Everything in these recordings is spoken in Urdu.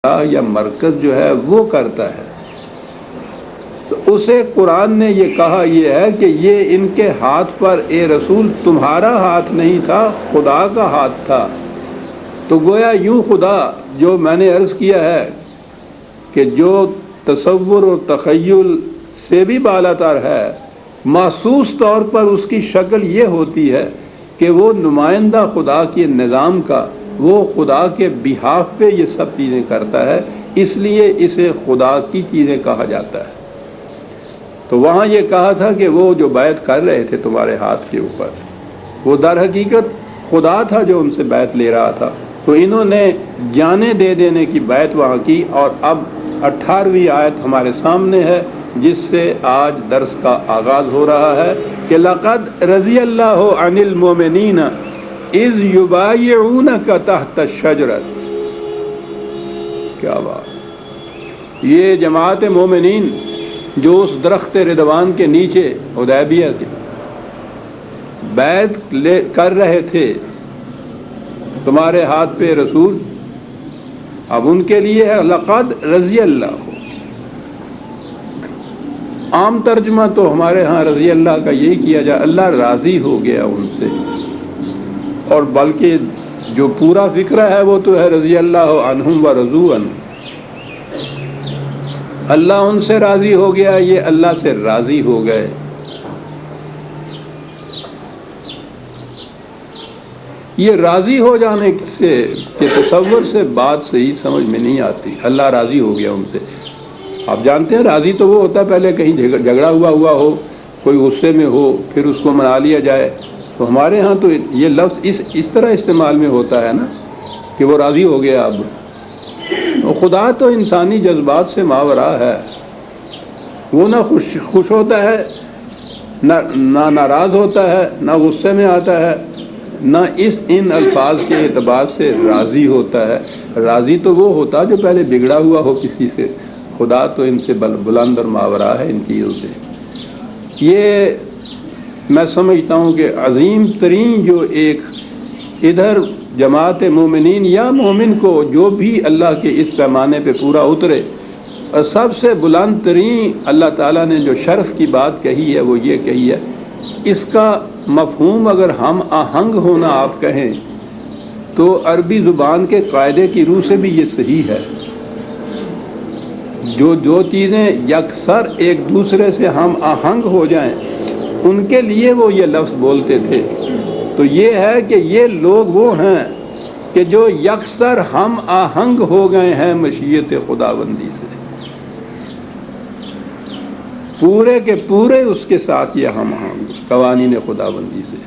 یا مرکز جو ہے وہ کرتا ہے، تو اسے قرآن نے یہ کہا یہ ہے کہ یہ ان کے ہاتھ پر اے رسول تمہارا ہاتھ نہیں تھا، خدا کا ہاتھ تھا۔ تو گویا یوں خدا جو میں نے عرض کیا ہے کہ جو تصور و تخیل سے بھی بالا تر ہے، محسوس طور پر اس کی شکل یہ ہوتی ہے کہ وہ نمائندہ خدا کے نظام کا، وہ خدا کے بہاف پہ یہ سب چیزیں کرتا ہے، اس لیے اسے خدا کی چیزیں کہا جاتا ہے۔ تو وہاں یہ کہا تھا کہ وہ جو بیعت کر رہے تھے تمہارے ہاتھ کے اوپر، وہ در حقیقت خدا تھا جو ان سے بیعت لے رہا تھا، تو انہوں نے جانیں دے دینے کی بیعت وہاں کی۔ اور اب 18ویں آیت ہمارے سامنے ہے جس سے آج درس کا آغاز ہو رہا ہے کہ لقد رضی اللہ عن المؤمنین اذ یبایعونک تحت الشجرۃ۔ کیا بات! یہ جماعت مومنین جو اس درخت رضوان کے نیچے حدیبیہ کے بیعت کر رہے تھے تمہارے ہاتھ پہ رسول، اب ان کے لیے ہے لقد رضی اللہ۔ عام ترجمہ تو ہمارے ہاں رضی اللہ کا یہی کیا جائے، اللہ راضی ہو گیا ان سے، اور بلکہ جو پورا فکرہ ہے وہ تو ہے رضی اللہ عنہم و رضوا عنہ، اللہ ان سے راضی ہو گیا، یہ اللہ سے راضی ہو گئے۔ یہ راضی ہو جانے سے کہ تصور سے بات صحیح سمجھ میں نہیں آتی، اللہ راضی ہو گیا ان سے۔ آپ جانتے ہیں راضی تو وہ ہوتا ہے پہلے کہیں جھگڑا ہوا ہو، کوئی غصے میں ہو، پھر اس کو منا لیا جائے۔ تو ہمارے ہاں تو یہ لفظ اس طرح استعمال میں ہوتا ہے نا کہ وہ راضی ہو گیا۔ اب خدا تو انسانی جذبات سے ماورا ہے، وہ نہ خوش ہوتا ہے، نہ ناراض ہوتا ہے، نہ غصے میں آتا ہے، نہ ان الفاظ کے اعتبار سے راضی ہوتا ہے۔ راضی تو وہ ہوتا جو پہلے بگڑا ہوا ہو کسی سے، خدا تو ان سے بلند اور ماورا ہے ان چیزوں سے۔ یہ میں سمجھتا ہوں کہ عظیم ترین جو ایک ادھر جماعت مومنین یا مومن کو جو بھی اللہ کے اس پیمانے پہ پورا اترے، اور سب سے بلند ترین اللہ تعالیٰ نے جو شرف کی بات کہی ہے وہ یہ کہی ہے، اس کا مفہوم اگر ہم آہنگ ہونا آپ کہیں تو عربی زبان کے قاعدے کی روح سے بھی یہ صحیح ہے۔ جو چیزیں یکسر ایک دوسرے سے ہم آہنگ ہو جائیں ان کے لیے وہ یہ لفظ بولتے تھے۔ تو یہ ہے کہ یہ لوگ وہ ہیں کہ جو یکسر ہم آہنگ ہو گئے ہیں مشیت خداوندی سے، پورے کے پورے اس کے ساتھ یہ ہم آہنگ قوانین خداوندی سے۔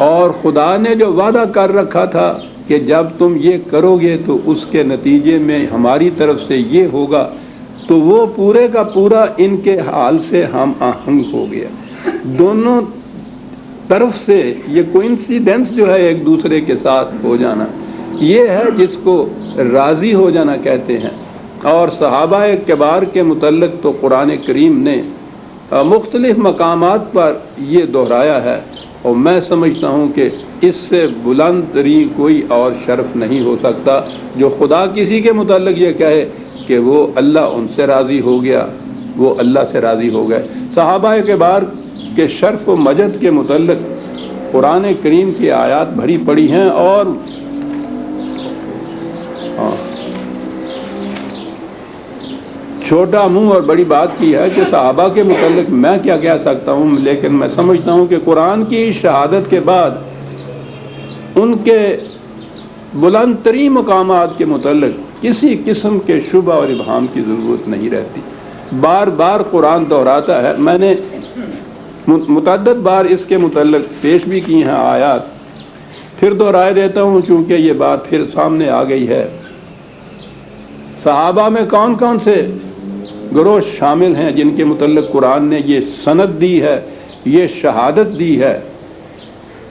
اور خدا نے جو وعدہ کر رکھا تھا کہ جب تم یہ کرو گے تو اس کے نتیجے میں ہماری طرف سے یہ ہوگا، تو وہ پورے کا پورا ان کے حال سے ہم آہنگ ہو گیا۔ دونوں طرف سے یہ کوئنسیڈنس جو ہے ایک دوسرے کے ساتھ ہو جانا، یہ ہے جس کو راضی ہو جانا کہتے ہیں۔ اور صحابہ کبار کے متعلق تو قرآن کریم نے مختلف مقامات پر یہ دہرایا ہے، اور میں سمجھتا ہوں کہ اس سے بلند ترین کوئی اور شرف نہیں ہو سکتا جو خدا کسی کے متعلق یہ کہے کہ وہ اللہ ان سے راضی ہو گیا، وہ اللہ سے راضی ہو گئے۔ صحابہ کبار کے شرف و مجد کے متعلق قرآن کریم کی آیات بھری پڑی ہیں، اور چھوٹا منہ اور بڑی بات کی ہے کہ صحابہ کے متعلق میں کیا کہہ سکتا ہوں، لیکن میں سمجھتا ہوں کہ قرآن کی شہادت کے بعد ان کے بلند ترین مقامات کے متعلق کسی قسم کے شبہ اور ابہام کی ضرورت نہیں رہتی۔ بار بار قرآن دہراتا ہے، میں نے متعدد بار اس کے متعلق پیش بھی کی ہیں آیات، پھر دہرائے دیتا ہوں چونکہ یہ بات پھر سامنے آ گئی ہے۔ صحابہ میں کون کون سے گروہ شامل ہیں جن کے متعلق قرآن نے یہ سند دی ہے، یہ شہادت دی ہے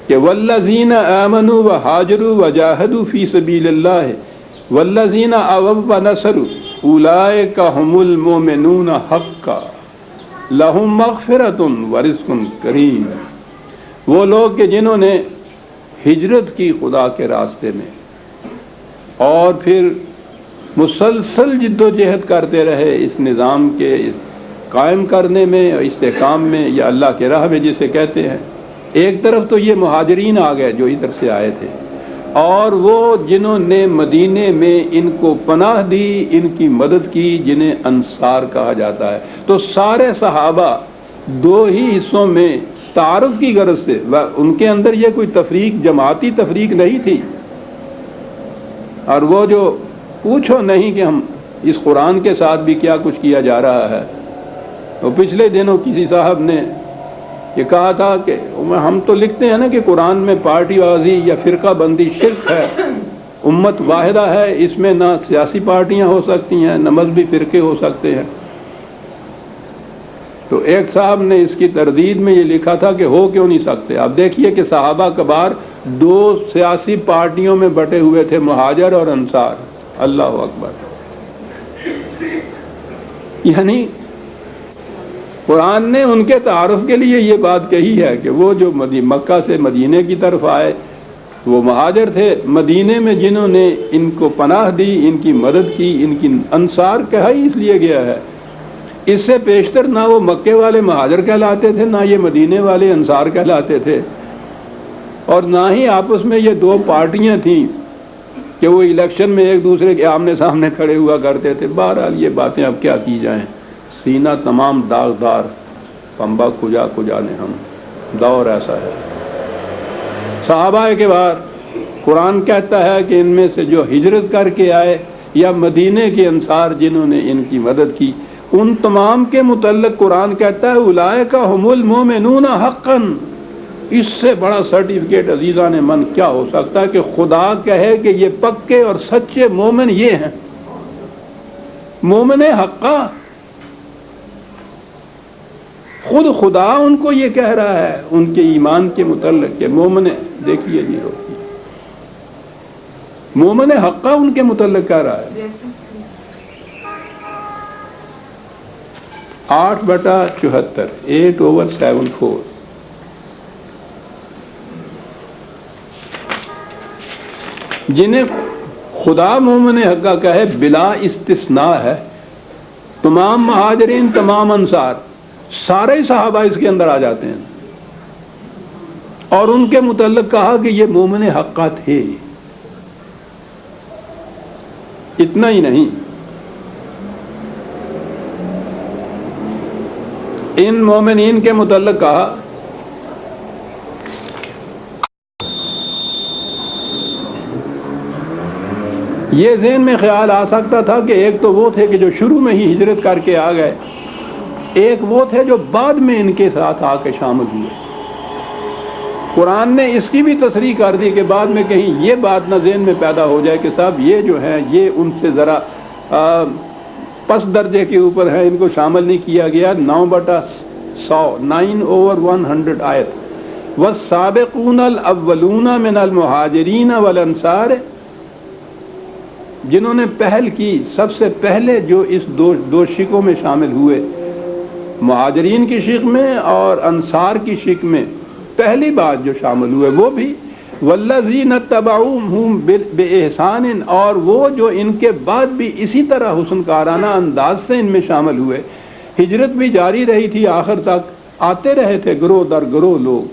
کہ والذین آمنوا وہاجروا وجاہدوا فی سبیل اللہ والذین آووا ونصروا اولئک ھم المؤمنون حقا لہم مغفرۃ ورزق کریم۔ وہ لوگ کہ جنہوں نے ہجرت کی خدا کے راستے میں، اور پھر مسلسل جد و جہد کرتے رہے اس نظام کے قائم کرنے میں اور استحکام میں، یا اللہ کے راہ میں جسے کہتے ہیں۔ ایک طرف تو یہ مہاجرین آ گئے جو ادھر سے آئے تھے، اور وہ جنہوں نے مدینے میں ان کو پناہ دی، ان کی مدد کی، جنہیں انصار کہا جاتا ہے۔ تو سارے صحابہ دو ہی حصوں میں تعارف کی غرض سے، ان کے اندر یہ کوئی تفریق، جماعتی تفریق نہیں تھی۔ اور وہ جو پوچھو نہیں کہ ہم اس قرآن کے ساتھ بھی کیا کچھ کیا جا رہا ہے۔ تو پچھلے دنوں کسی صاحب نے یہ کہا تھا کہ ہم تو لکھتے ہیں نا کہ قرآن میں پارٹی بازی یا فرقہ بندی شرک ہے، امت واحدہ ہے، اس میں نہ سیاسی پارٹیاں ہو سکتی ہیں نہ مذہبی فرقے ہو سکتے ہیں۔ تو ایک صاحب نے اس کی تردید میں یہ لکھا تھا کہ ہو کیوں نہیں سکتے۔ آپ دیکھیے کہ صحابہ کبار دو سیاسی پارٹیوں میں بٹے ہوئے تھے، مہاجر اور انصار۔ اللہ اکبر! یعنی قرآن نے ان کے تعارف کے لیے یہ بات کہی ہے کہ وہ جو مکہ سے مدینے کی طرف آئے وہ مہاجر تھے، مدینے میں جنہوں نے ان کو پناہ دی، ان کی مدد کی، ان کی انصار کہا ہی اس لیے گیا ہے۔ اس سے پیشتر نہ وہ مکے والے مہاجر کہلاتے تھے، نہ یہ مدینے والے انصار کہلاتے تھے، اور نہ ہی آپس میں یہ دو پارٹیاں تھیں کہ وہ الیکشن میں ایک دوسرے کے آمنے سامنے کھڑے ہوا کرتے تھے۔ بہرحال یہ باتیں اب کیا کی جائیں، سینہ تمام داغدار، پنبہ کجا کجا نے ہم، دور ایسا ہے۔ صحابہ کے بعد قرآن کہتا ہے کہ ان میں سے جو ہجرت کر کے آئے یا مدینے کے انصار جنہوں نے ان کی مدد کی، ان تمام کے متعلق قرآن کہتا ہے اولئک ھم المؤمنون حقا۔ اس سے بڑا سرٹیفکیٹ عزیزان من کیا ہو سکتا ہے کہ خدا کہے کہ یہ پکے اور سچے مومن یہ ہیں، مومن حقا۔ خود خدا ان کو یہ کہہ رہا ہے ان کے ایمان کے متعلق کہ مومن، دیکھیے جی روکیے، مومن حقا ان کے متعلق کہہ رہا ہے۔ 8/74، 8/74۔ جنہیں خدا مومن حقا کہے بلا استثناء ہے، تمام مہاجرین، تمام انصار، سارے صحابہ اس کے اندر آ جاتے ہیں، اور ان کے متعلق کہا کہ یہ مومن حقا تھے۔ اتنا ہی نہیں، ان مومنین کے متعلق کہا یہ ذہن میں خیال آ سکتا تھا کہ ایک تو وہ تھے کہ جو شروع میں ہی ہجرت کر کے آ گئے، ایک وہ تھے جو بعد میں ان کے ساتھ آ کے شامل ہوئے۔ قرآن نے اس کی بھی تصریح کر دی کہ بعد میں کہیں یہ بات نہ ذہن میں پیدا ہو جائے کہ صاحب یہ جو ہیں یہ ان سے ذرا پس درجے کے اوپر ہیں، ان کو شامل نہیں کیا گیا۔ 9/100، 9/100 آیت، والسابقون الاولون من المہاجرین والانصار، جنہوں نے پہل کی، سب سے پہلے جو اس دو شقوں میں شامل ہوئے، مہاجرین کی شق میں اور انصار کی شق میں، پہلی بات جو شامل ہوئے وہ بھی والذین اتبعوہم بإحسان، اور وہ جو ان کے بعد بھی اسی طرح حسن کارانہ انداز سے ان میں شامل ہوئے۔ ہجرت بھی جاری رہی تھی، آخر تک آتے رہے تھے گروہ در گروہ لوگ،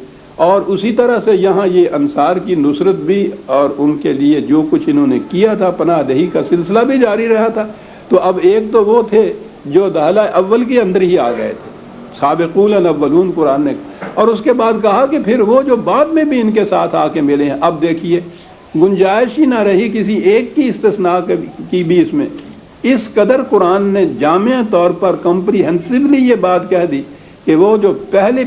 اور اسی طرح سے یہاں یہ انصار کی نصرت بھی اور ان کے لیے جو کچھ انہوں نے کیا تھا، پناہ دہی کا سلسلہ بھی جاری رہا تھا۔ تو اب ایک تو وہ تھے جو دہلہ اول کے اندر ہی آ گئے تھے، سابقون الاولون قرآن نے، اور اس کے بعد کہا کہ پھر وہ جو بعد میں بھی ان کے ساتھ آ کے ملے ہیں۔ اب دیکھیے گنجائش ہی نہ رہی کسی ایک کی استثناء کی بھی اس میں، اس قدر قرآن نے جامع طور پر کمپریہنسولی یہ بات کہہ دی کہ وہ جو پہلے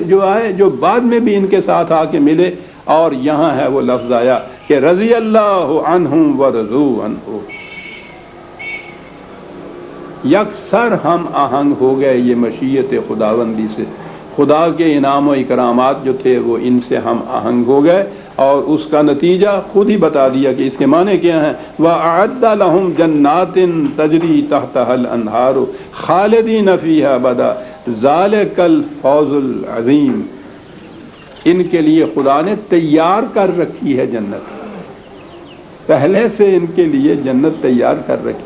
جو آئے، جو بعد میں بھی ان کے ساتھ آ کے ملے، اور یہاں ہے وہ لفظ آیا کہ رضی اللہ عنہم ورضوا عنہ، یکسر ہم آہنگ ہو گئے یہ مشیت خداوندی سے، خدا کے انعام و اکرامات جو تھے وہ ان سے ہم آہنگ ہو گئے، اور اس کا نتیجہ خود ہی بتا دیا کہ اس کے معنی کیا ہیں۔ وَأَعَدَّ لَهُمْ جَنَّاتٍ تَجْرِي تَحْتَهَا الْأَنْهَارُ خَالِدِينَ فِيهَا أَبَدًا ذَلِكَ الْفَوْزُ الْعَظِيمُ، ان کے لیے خدا نے تیار کر رکھی ہے جنت، پہلے سے ان کے لیے جنت تیار کر رکھی۔